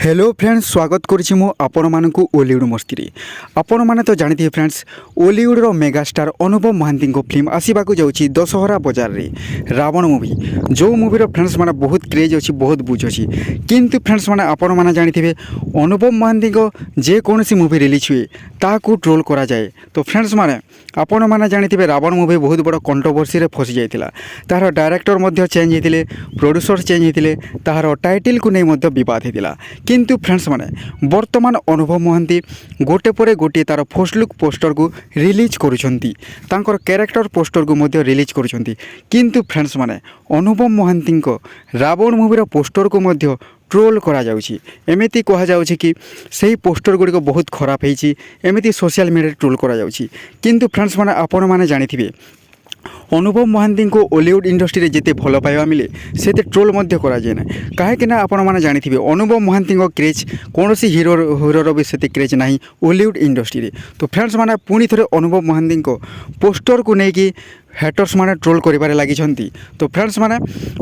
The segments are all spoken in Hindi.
हेलो फ्रेंड्स, स्वागत करुच्ची मु आपण मानकु ओलीवुड मस्ती। आपण माने तो जानिथिबे फ्रेंड्स, ओलीवुड रो मेगास्टार अनुभव महांती को फिल्म आसीबाकू जाउची दशहरा बजार रे रावण मूवी। जो मूवी रो फ्रेंड्स माने बहुत क्रेज अछि, बहुत बुझ अछि। किंतु फ्रेंड्स माने आपण माने जानिथिबे अनुभव महांती को जे कोनसी मूवी रिलीज हुए ताकू ट्रोल करा जाए। तो फ्रेंड्स माने आपण माने जानिथिबे रावण मूवी बहुत बड़ कंट्रोवर्सी रे फसी जाइतिला। तार डायरेक्टर मध्ये चेंज हेतिले, प्रोड्यूसर चेंज हेतिले, तार टाइटल को नै मध्ये विवाद हेतिला। किंतु फ्रेंड्स माने वर्तमान अनुभव महांती गोटे पर गोटे तार फर्स्ट लुक पोस्टर को रिलीज करुछंती, तांकर कैरेक्टर पोस्टर को मध्ये रिलीज करुछंती। किंतु फ्रेंड्स माने अनुभव महांती को रावण मूवी पोस्टर को मध्ये ट्रोल करा जाउची। एमिति कहा जाउची कि सही पोस्टर गुडी को बहुत खराब हेची, एमिति सोशल मीडिया ट्रोल करा जाउची। किंतु फ्रेंड्स माने आपण माने जानिथिबे अनुभव महांती को ओलीवुड इंडस्ट्री रे जेते भल पाइबा मिले सेते ट्रोल मध्य करा जाए ना। कहीं आपण मैंने जानिथिबे अनुभव महांती को क्रेज कौन हिरोर भी सेते क्रेज नहीं ओलीवुड इंडस्ट्री रे। तो फ्रेंड्स माने पुणी थरे अनुभव महांती को पोस्टर को लेकिन हेटर्स माने ट्रोल करिबारे लागिछंती। तो फ्रेंड्स माने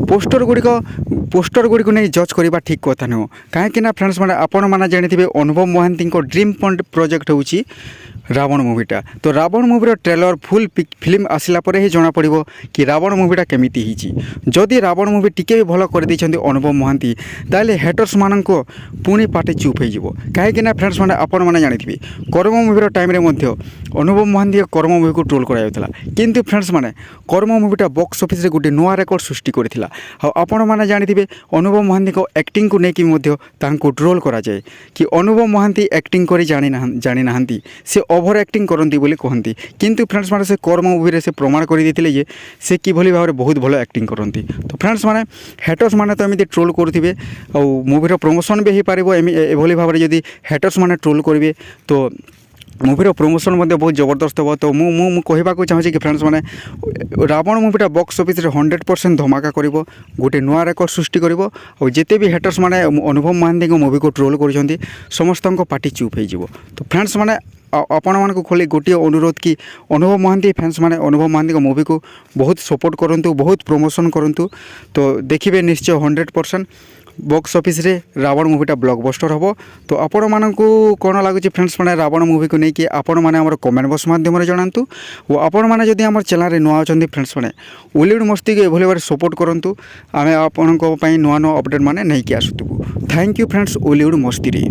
पोस्टर गुडी नहीं जज करबा ठीक कथा न। कहीं फ्रेंड्स माने आपण माने जानिथिबे अनुभव महांती को ड्रीम प्रोजेक्ट होउची रावण मूवीटा। तो रावण मूवीर ट्रेलर फुल फिल्म आसला पर ही जना पड़ो कि रावण मूवीटा केमिति हिची। जदि रावण मूवी टिके भी भल कर देइछंती अनुभव महांती ताले हेटर्स माननको पुणी पाटे चुप हो जिवो। कहीं फ्रेंड्स माने आपण माने जानिथिबे कर्म मूवीर टाइम रे मध्ये अनुभव महांती कर्म मूवी को ट्रोल करा जाउतला। किंतु फ्रेंड्स माने कर्म मूवीटा बॉक्स ऑफिस रे गोटे नुआ रेकर्ड सृष्टि करथिला। आपण माने जानिथिबे अनुभव महांती को एक्टिंग को नेकी मध्ये तांको ट्रोल करा जाए कि अनुभव महांती एक्टिंग करी जानि नाहंती, से ओभर एक्टिंग करती बोली कहती। किंतु फ्रेंड्स माने से कर्म मूवी से प्रमाण कर देते जे से किभली भाव में बहुत भल एक्टिंग करती। तो फ्रेंड्स माने हेटर्स माने तो एमती ट्रोल करुवे और मूवीर प्रमोशन भी हो पार एभली भाव में जदि हेटर्स माने ट्रोल करेंगे तो मूवीर प्रमोशन बहुत जबरदस्त हो। तो मु कहवाक चाहूँगी कि फ्रेंड्स माने रावण मूवीटा बॉक्स ऑफिस रे 100% धमाका करिवो, गोटे नुआ रेकर्ड सृष्टि करिवो। और जेते भी हेटर्स माने अनुभव महांती को मूवी को ट्रोल करुछंती समस्त पार्टी चुप हो जिवो। तो फ्रेंड्स माने आपण मानक खोली गोटे अनुरोध कि अनुभव महांती फैंस माने अनुभव महांती को मूवी को बहुत सपोर्ट करंतु, बहुत प्रमोशन करंतु। तो देखिए निश्चय 100% बॉक्स ऑफिस रे रावण मूवीटा ब्लॉकबस्टर हम। तो आपण मानकू कौन लगुच फ्रेंड्स माने रावण मूवी को लेकिन आपण माने हमर कमेंट बॉक्स माध्यम जनातु। और आपण माने जदि हमर चैनल रे नुआ अछंती फ्रेंड्स माने ओलीवुड मस्ती को एभली भाव सपोर्ट करंतु। आमे आपनको पई नुआ नुआ अपडेट माने नहीं कि आसुतबु। थैंक यू फ्रेंड्स ओलीवुड मस्ती रे।